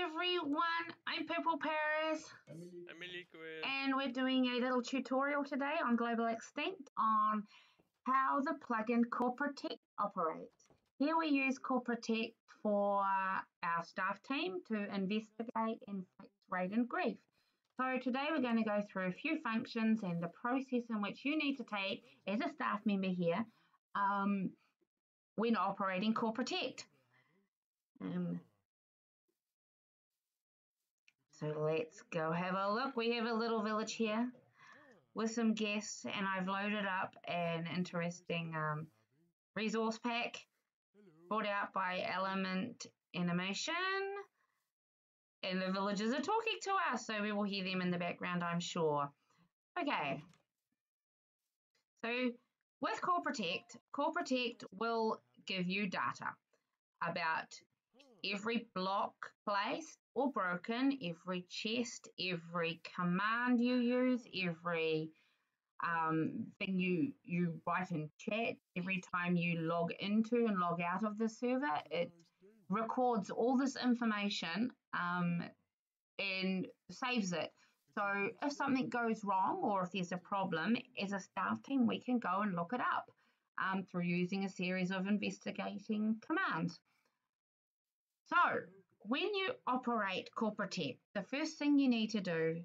everyone, I'm Purple Paris. I'm Liquid. And we're doing a little tutorial today on Global Extinct on how the plugin CoreProtect operates. Here we use CoreProtect for our staff team to investigate and fix raid and grief. So today we're going to go through a few functions and the process in which you need to take as a staff member here when operating CoreProtect. So let's go have a look. We have a little village here with some guests, and I've loaded up an interesting resource pack brought out by Element Animation. And the villagers are talking to us, so we will hear them in the background, I'm sure. Okay. So with CoreProtect will give you data about every block placed or broken, every chest, every command you use, every thing you write in chat, every time you log into and log out of the server. It records all this information and saves it. So if something goes wrong or if there's a problem, as a staff team, we can go and look it up through using a series of investigating commands. So when you operate CoreProtect, the first thing you need to do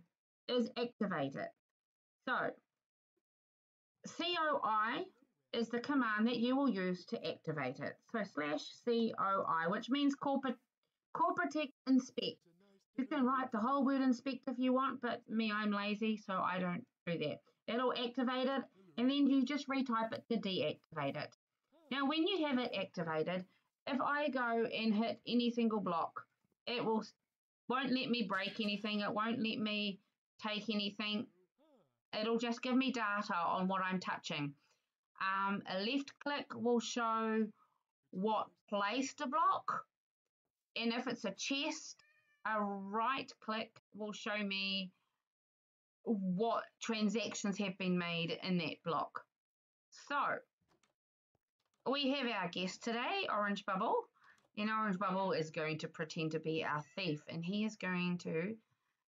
is activate it. So COI is the command that you will use to activate it. So /COI, which means CoreProtect inspect. You can write the whole word inspect if you want, but me, I'm lazy, so I don't do that. It'll activate it, and then you just retype it to deactivate it. Now, when you have it activated, if I go and hit any single block, it won't let me break anything. It won't let me take anything. It'll just give me data on what I'm touching. A left click will show what placed a block. And if it's a chest, a right click will show me what transactions have been made in that block. So we have our guest today, Orange Bubble, and Orange Bubble is going to pretend to be our thief, and he is going to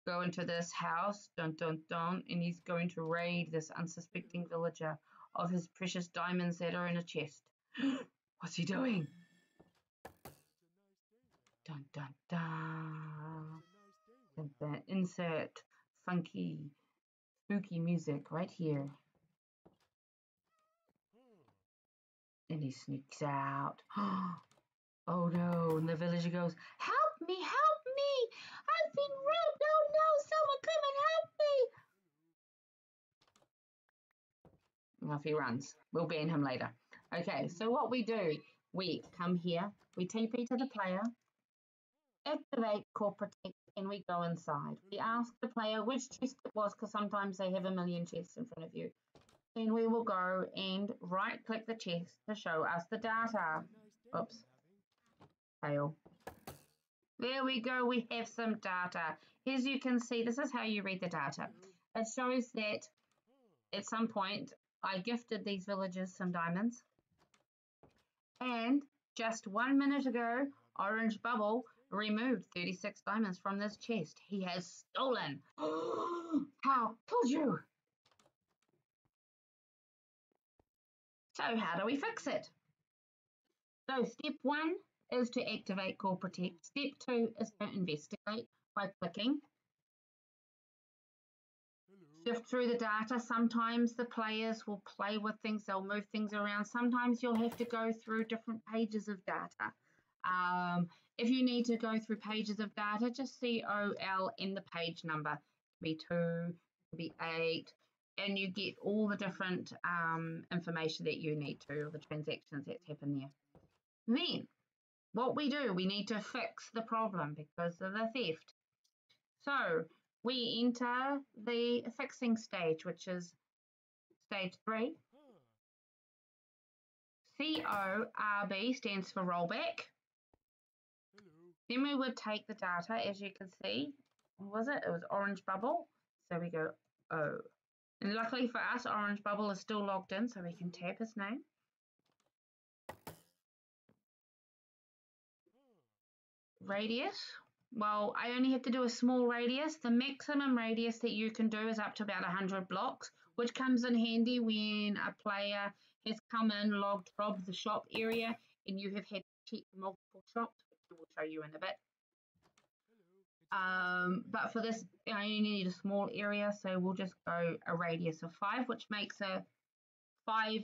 go into this house, dun dun dun, and he's going to raid this unsuspecting villager of his precious diamonds that are in a chest. What's he doing? Dun dun dun. Dun, dun. Insert funky, spooky music right here. And he sneaks out. Oh no, and the villager goes, help me, I've been robbed, oh no, someone come and help me. Off he runs. We'll ban him later. Okay, so what we do, we come here, we TP to the player, activate CoreProtect, and we go inside. We ask the player which chest it was, because sometimes they have a million chests in front of you. Then we will go and right-click the chest to show us the data. Oops. Fail. There we go. We have some data. As you can see, this is how you read the data. It shows that at some point I gifted these villagers some diamonds. And just 1 minute ago, Orange Bubble removed 36 diamonds from this chest. He has stolen. How could you? So how do we fix it? So step 1 is to activate CoreProtect. Step 2 is to investigate by clicking. Sift through the data. Sometimes the players will play with things, they'll move things around. Sometimes you'll have to go through different pages of data. If you need to go through pages of data, just COL in the page number. It could be 2, it could be 8. And you get all the different information that you need to, or the transactions that's happened there. Then, what we do, we need to fix the problem because of the theft. So, we enter the fixing stage, which is stage 3. CORB stands for rollback. Then we would take the data, as you can see. What was it? It was Orange Bubble. So we go, oh. And luckily for us, Orange Bubble is still logged in, so we can tap his name. Radius, well, I only have to do a small radius. The maximum radius that you can do is up to about 100 blocks, which comes in handy when a player has come in, robbed the shop area, and you have had to check multiple shops, which I will show you in a bit. But for this, I only need a small area, so we'll just go a radius of 5, which makes a 5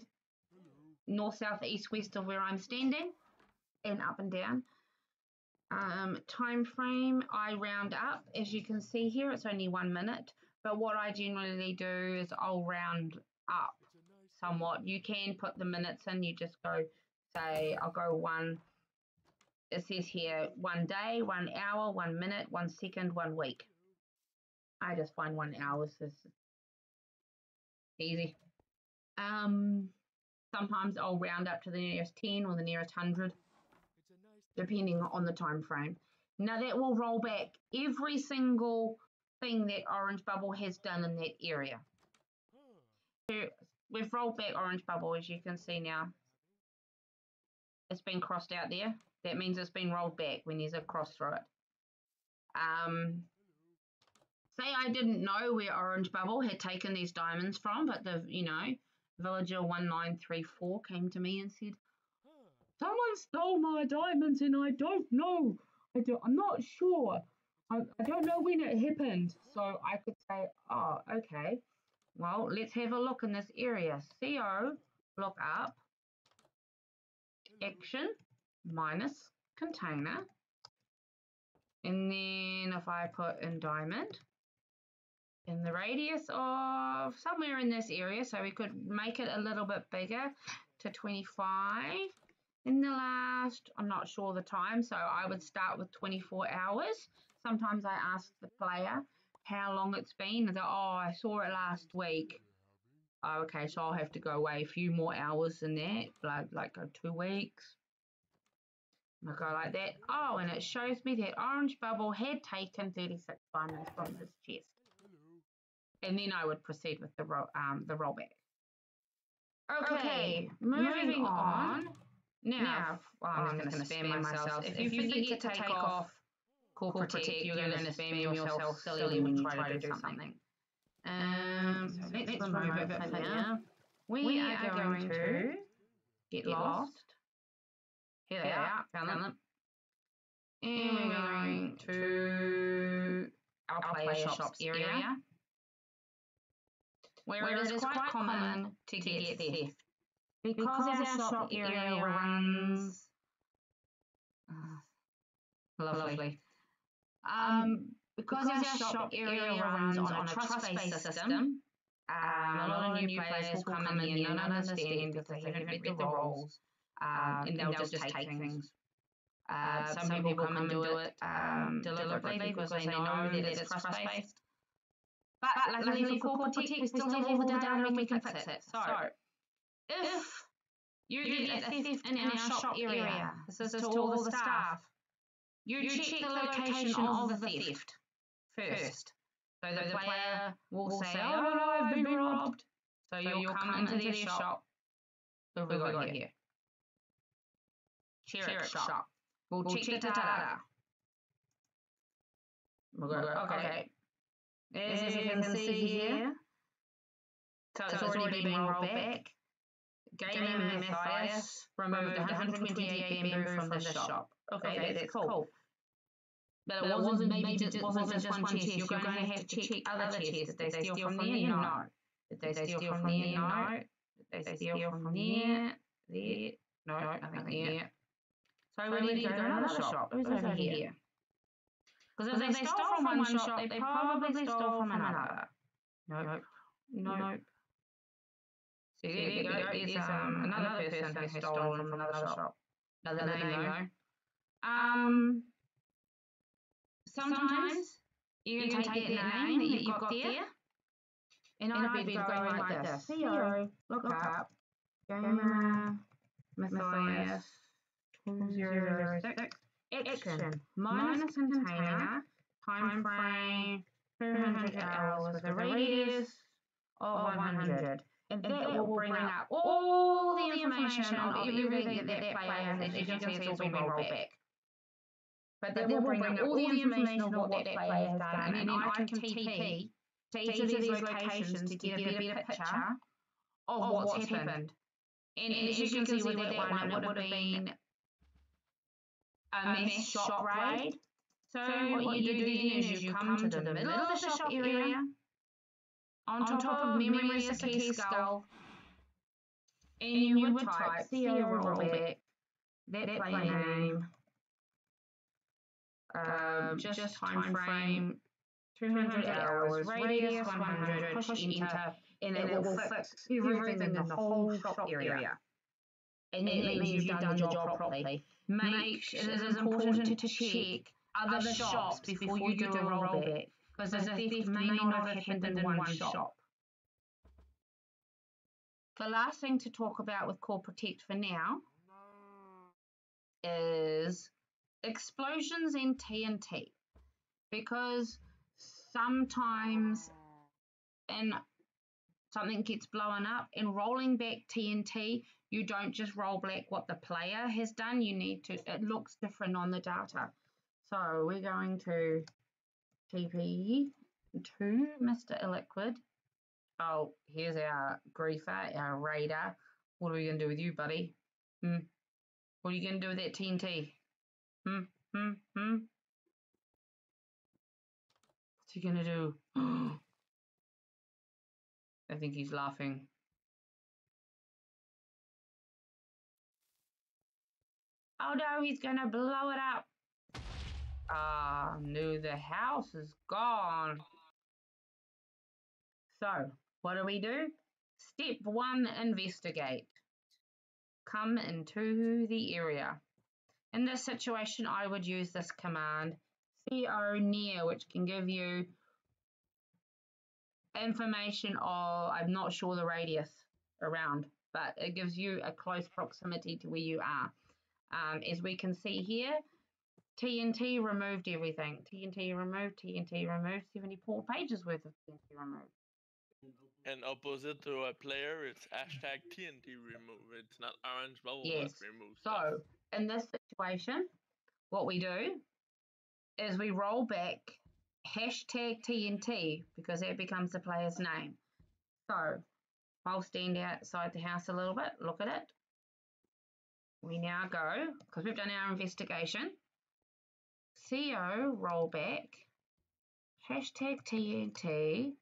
north, south, east, west of where I'm standing, and up and down. Time frame, I round up. As you can see here, it's only 1 minute, but what I generally do is I'll round up somewhat. You can put the minutes in, you just go, say, I'll go 1, it says here 1 day, 1 hour, 1 minute, 1 second, 1 week. I just find 1 hour is easy. Sometimes I'll round up to the nearest 10 or the nearest 100, depending on the time frame. Now that will roll back every single thing that Orange Bubble has done in that area. So we've rolled back Orange Bubble, as you can see now. It's been crossed out there. That means it's been rolled back when there's a cross through it. Say I didn't know where Orange Bubble had taken these diamonds from, but the, villager 1934 came to me and said, someone stole my diamonds and I don't know. I'm not sure. I don't know when it happened. So I could say, oh, okay. Well, let's have a look in this area. CO, look up, action, minus container. And then if I put in diamond, in the radius of somewhere in this area, so we could make it a little bit bigger to 25. In the last, I'm not sure the time, so I would start with 24 hours. Sometimes I ask the player how long it's been. They go, oh, I saw it last week. Oh, okay, so I'll have to go away a few more hours than that, like go 2 weeks. And I go like that. Oh, and it shows me that Orange Bubble had taken 36 diamonds from this chest. And then I would proceed with the rollback. Okay, moving on. Now, I'm just going to spam myself. If you forget to take off CoreProtect, you're going to spam yourself silly when you try to do something. So let's remove it for now. We are going to get lost. Here they are, found them. And we're going to our player shops area, where it is quite common to get theft. Because our shop area runs lovely. Because our shop area runs on a trust-based system, a lot of new players will come in here not understand because they haven't read the rules, and they'll just take things. Some people come and do it deliberately because they know that it's trust-based. But luckily for CoreProtect, we still have all the data and we can fix it. So if you get a theft in our shop area, this is to all the staff, you check the location of the theft first. So the player will say, oh no, I've been robbed. So you'll come into their shop. What have we got here? Sheriff shop. We'll check the data. We'll go, okay. As you can see here, so it's already been rolled back. Gamer Matthias removed 128 bamboo from the shop. Okay, that's cool. But it wasn't just one chest. You're going to have to check other chests. Did they steal from there? No. Did they steal from there? No. Did they steal from there? There? No, nothing there. So we need to go to another shop. Who's over here? Because if they stole from one shop, they probably stole from another. Nope. So there you go. There's another person who's stolen from another shop. Another name though. Sometimes you can take that name that you've got there, and I'd be going like this. CO, look up, Gamer Matthias 2006, action, minus container, time frame, 200 hours with a radius of 100. And that will bring up all the information of everything that player has. As you can see, it's all been rolled back. But that will bring up all the information of what that player has done, and then I can TP to each of these locations to get a better picture of what's happened. And as you can see with that one, it would have been a mass shop raid. So what you do then is you come to the middle of the shop area. On top of memory is a key skull. And you would type CO rollback, that player name, just time frame, 200 hours, radius 100, push enter, and it will fix everything in the whole shop area. And that means you've done the job properly. It is important to check other shops before you do a rollback, because a theft may not have happened in one shop. The last thing to talk about with CoreProtect for now is explosions in TNT, because sometimes something gets blown up, and rolling back TNT, you don't just roll back what the player has done, you need to, it looks different on the data. So we're going to TP to Mr. Illiquid. Oh, here's our griefer, our raider. What are we going to do with you, buddy? What are you going to do with that TNT? What's he going to do? I think he's laughing. Oh no, he's going to blow it up. Ah, no, the house is gone. So, what do? Step 1, investigate. Come into the area. In this situation, I would use this command, CO near, which can give you information of, I'm not sure the radius around, but it gives you a close proximity to where you are. As we can see here, TNT removed everything. TNT removed, 74 pages worth of TNT removed. And opposite to a player, it's hashtag TNT remove. It's not orange bubble that removes stuff. So, in this situation, what we do is we roll back hashtag TNT, because that becomes the player's name. So, I'll stand outside the house a little bit, look at it. We now go, because we've done our investigation, CO rollback, hashtag TNT,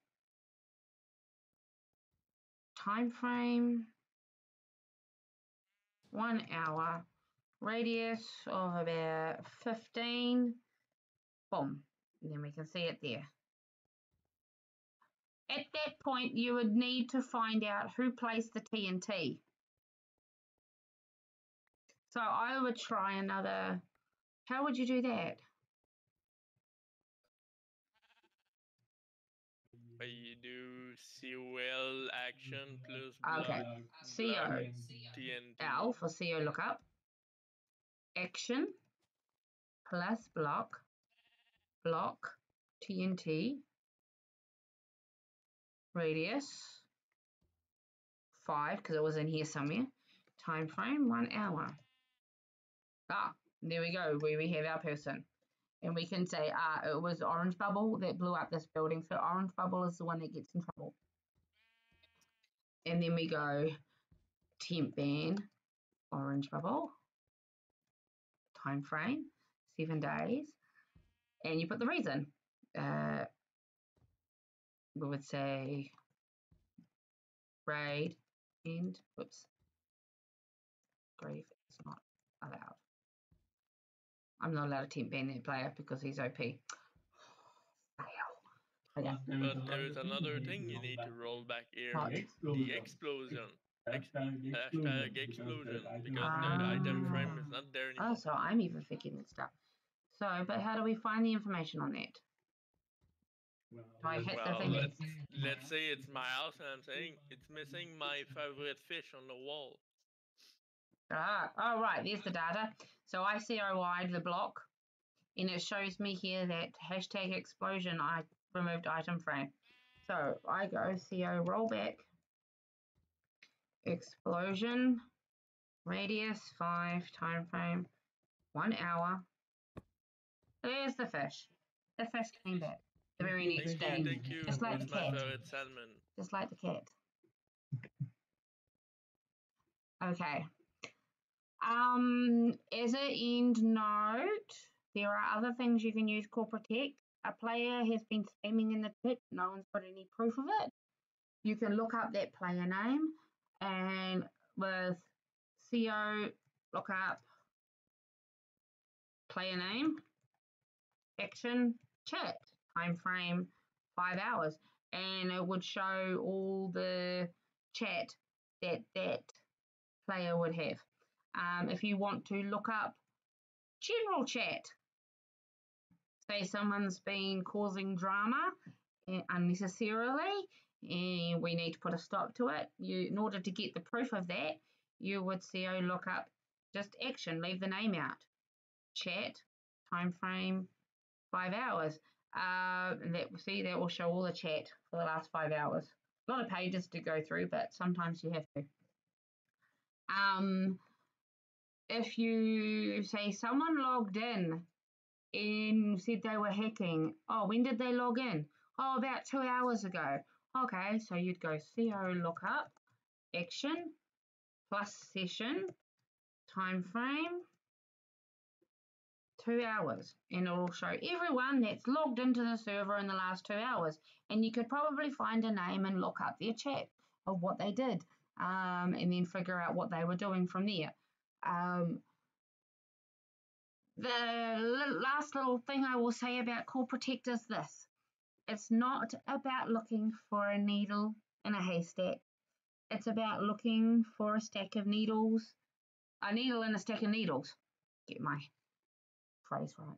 time frame, 1 hour, radius of about 15, boom, and then we can see it there. At that point, you would need to find out who placed the TNT. So I would try another, how would you do that? You do COL action plus block, CO, TNT. L for CO lookup, action plus block, TNT, radius 5, because it was in here somewhere, time frame 1 hour. Ah, there we go, where we have our person. And we can say, it was Orange Bubble that blew up this building. So Orange Bubble is the one that gets in trouble. And then we go temp ban, Orange Bubble, time frame, 7 days. And you put the reason. We would say raid and, whoops, grief is not allowed. I'm not allowed to temp ban that player because he's OP. Fail. Okay. But there is another thing you need to roll back here. The explosion. Hashtag explosion. Because the item frame is not there anymore. Oh, so I'm even forgetting stuff. So, but how do we find the information on that? Do I hit the thing? Let's say it's my house and I'm saying it's missing my favorite fish on the wall. Oh, right, there's the data. So I COI'd the block, and it shows me here that hashtag explosion, I removed item frame. So I go CO rollback, explosion, radius 5, time frame 1 hour, There's the fish. The fish came back the very next day. Thank you. Just like It's the my cat. favorite salmon. Just like the cat. Okay. As an end note, there are other things you can use CoreProtect. A player has been spamming in the chat. No one's got any proof of it. You can look up that player name and with CO, look up player name, action, chat, time frame 5 hours, and it would show all the chat that that player would have. If you want to look up general chat, say someone's been causing drama unnecessarily and we need to put a stop to it, in order to get the proof of that, you would CO look up just action, leave the name out, chat, time frame 5 hours. That will show all the chat for the last 5 hours. A lot of pages to go through, but sometimes you have to. If you say someone logged in and said they were hacking, oh, when did they log in? Oh, about 2 hours ago. Okay, so you'd go CO look up, action, plus session, time frame, 2 hours, and it will show everyone that's logged into the server in the last 2 hours. And you could probably find a name and look up their chat of what they did, and then figure out what they were doing from there. The last little thing I will say about CoreProtect is this. It's not about looking for a needle in a haystack. It's about looking for a stack of needles, a needle in a stack of needles. Get my phrase right.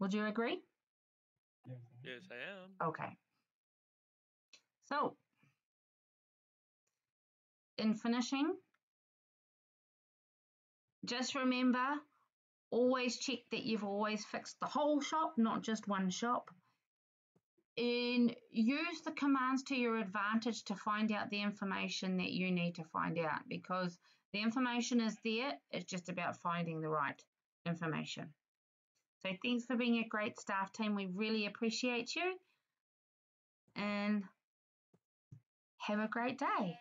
Would you agree? Yes, I am. Okay. So, in finishing, just remember, always check that you've always fixed the whole shop, not just one shop. And use the commands to your advantage to find out the information that you need to find out, because the information is there. It's just about finding the right information. So thanks for being a great staff team. We really appreciate you, and have a great day.